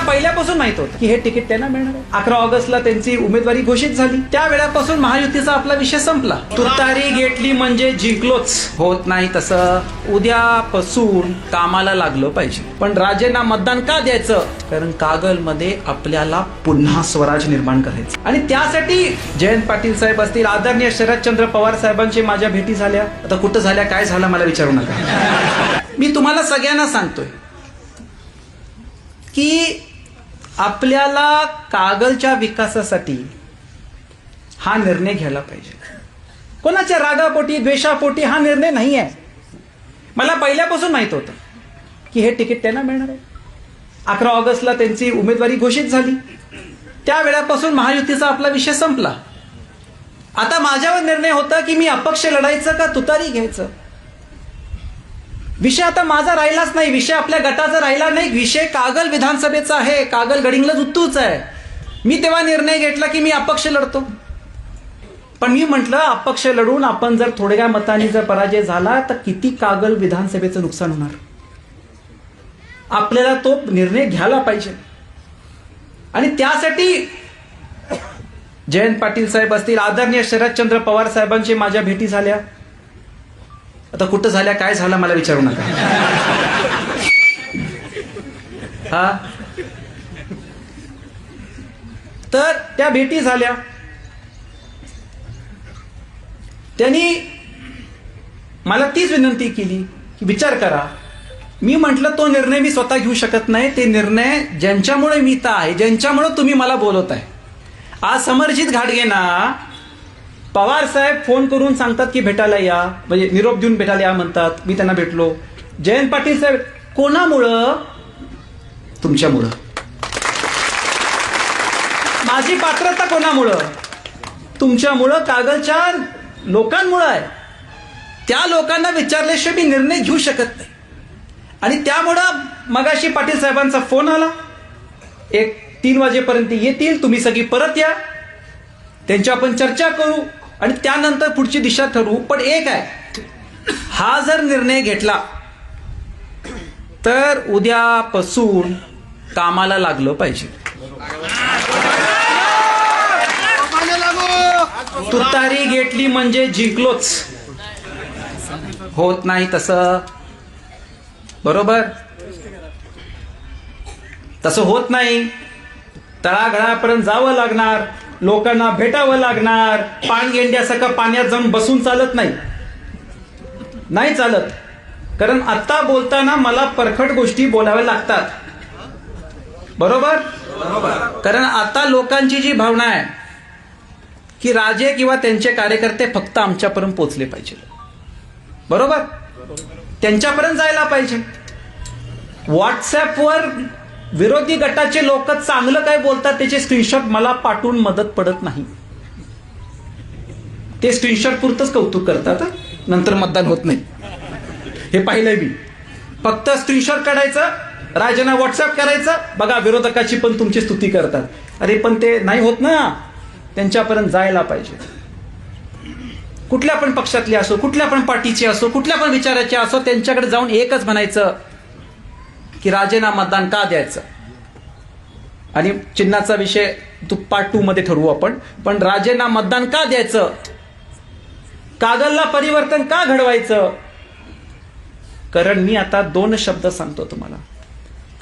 पहिल्यापासून माहित होतं की हे तिकीट त्यांना मिळणार आहे. 11 ऑगस्टला त्यांची उमेदवारी घोषित झाली. त्या वेळापासून महायुतीचा आपला विषय संपला. तुतारी घेतली म्हणजे जिंकलोच. होत नाही तसं. उद्यापासून कामाला लागलं पाहिजे. पण राजेंना मतदान का द्यायचं? कारण कागलमध्ये आपल्याला पुन्हा स्वराज निर्माण करायचं. आणि त्यासाठी जयंत पाटील साहेब असतील, आदरणीय शरदचंद्र पवार साहेबांची माझ्या भेटी झाल्या. आता कुठं झाल्या, काय झालं मला विचारू नका. मी तुम्हाला सगळ्यांना सांगतोय की आपल्याला कागलच्या विकासासाठी हा निर्णय घ्यायला पाहिजे. कोणाच्या रागापोटी द्वेषापोटी हा निर्णय नाही आहे. मला पहिल्यापासून माहित होतं की हे तिकीट त्यांना मिळणार आहे. 11 ऑगस्टला त्यांची उमेदवारी घोषित झाली. त्या वेळापासून महायुतीचा आपला विषय संपला. आता माझ्यावर निर्णय होता की मी अपक्ष लढायचं का तुतारी घ्यायचं. विषय आता माझा राहिलाच नाही. विषय आपल्या गटाचा राहिला नाही. विषय कागल विधानसभेचा आहे. कागल गडिंग्लज उत्तूच आहे. मी तेव्हा निर्णय घेतला की मी अपक्ष लढतो. पण मी म्हटलं अपक्ष लढून आपण जर थोड्या मतांनी जर पराजय झाला तर किती कागल विधानसभेचं नुकसान होणार. आपल्याला तो निर्णय घ्यायला पाहिजे. आणि त्यासाठी जयंत पाटील साहेब असतील, आदरणीय शरदचंद्र पवार साहेबांची माझ्या भेटी झाल्या. आता कुठं झाल्या, काय झालं मला विचारू नका. हा, तर त्या भेटी झाल्या. त्यांनी मला तीच विनंती केली की विचार करा. मी म्हटलं तो निर्णय मी स्वतः घेऊ शकत नाही. ते निर्णय ज्यांच्यामुळे मी इथं आहे, ज्यांच्यामुळे तुम्ही मला बोलवत आहे. आज समरजित घाटगेंना पवार साहेब फोन करून सांगतात की भेटायला या, म्हणजे निरोप देऊन भेटायला या म्हणतात. मी त्यांना भेटलो. जयंत पाटील साहेब कोणामुळं? तुमच्यामुळं. माझी पात्रता कोणामुळं? तुमच्यामुळं, कागलच्या लोकांमुळं आहे. त्या लोकांना विचारल्याशिवाय मी निर्णय घेऊ शकत नाही. आणि त्यामुळं मगाशी पाटील साहेबांचा फोन आला. 3 वाजेपर्यंत येतील, तुम्ही सगळी परत या, त्यांची आपण चर्चा करू आणि त्यानंतर पुढची दिशा ठरवू. पण एक आहे, हा जर निर्णय घेतला तर उद्यापासून कामाला लागलं पाहिजे. तुतारी घेतली म्हणजे जिंकलोच. होत नाही तसं. बरोबर, तसं होत नाही. तळागाळापर्यंत जावं लागणार, लोकांना भेटावं लागणार. पाणगेंड्यासारखं पाण्यात जाऊन बसून चालत नाही. नाही चालत. कारण आता बोलताना मला परखड गोष्टी बोलाव्या लागतात. बरोबर. कारण आता लोकांची जी भावना आहे की राजे किंवा त्यांचे कार्यकर्ते फक्त आमच्यापर्यंत पोहोचले पाहिजे. बरोबर, त्यांच्यापर्यंत जायला पाहिजे. व्हॉट्सअपवर विरोधी गटाचे लोक चांगलं काय बोलतात त्याचे स्क्रीनशॉट मला पाठवून मदत पडत नाही. ते स्क्रीनशॉट पुरतच कौतुक करतात, नंतर मतदान होत नाही. हे पाहिलंय मी. फक्त स्क्रीनशॉट काढायचं, राजांना व्हॉट्सअप करायचं, बघा विरोधकाची पण तुमची स्तुती करतात. अरे पण ते नाही होत ना. त्यांच्यापर्यंत जायला पाहिजे. कुठल्या पण पक्षातले असो, कुठल्या पण पार्टीचे असो, कुठल्या पण विचाराचे असो, त्यांच्याकडे जाऊन एकच म्हणायचं की राजेंना मतदान का द्यायचं. आणि चिन्हाचा विषय पार्ट 2 मध्ये ठरवू आपण. पण राजेंना मतदान का द्यायचं, कागलला परिवर्तन का घडवायचं. कारण मी आता 2 शब्द सांगतो तुम्हाला.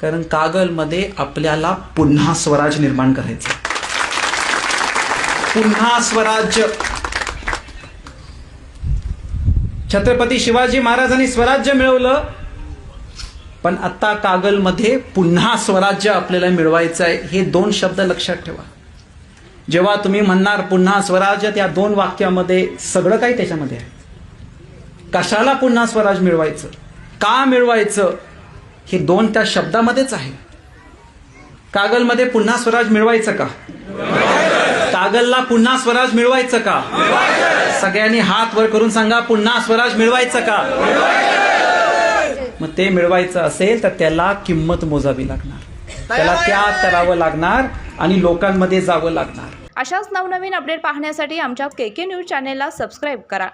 कारण कागलमध्ये आपल्याला पुन्हा स्वराज निर्माण करायचं. पुन्हा स्वराज्य. छत्रपती शिवाजी महाराजांनी स्वराज्य मिळवलं, पण आता कागलमध्ये पुन्हा स्वराज्य आपल्याला मिळवायचं आहे. हे 2 शब्द लक्षात ठेवा. जेव्हा तुम्ही म्हणणार पुन्हा स्वराज्य, त्या 2 वाक्यामध्ये सगळं काही त्याच्यामध्ये आहे. कशाला पुन्हा स्वराज मिळवायचं, का मिळवायचं, हे 2 त्या शब्दामध्येच आहे. कागलमध्ये पुन्हा स्वराज मिळवायचं का? कागलला पुन्हा स्वराज मिळवायचं का? सगळ्यांनी हात वर करून सांगा, पुन्हा स्वराज मिळवायचं का? मग ते मिळवायचं असेल तर त्याला किंमत मोजावी लागणार, त्याला त्याग करावं लागणार आणि लोकांमध्ये जावं लागणार. अशाच नवनवीन अपडेट पाहण्यासाठी आमच्या KK न्यूज चॅनेलला सबस्क्राईब करा.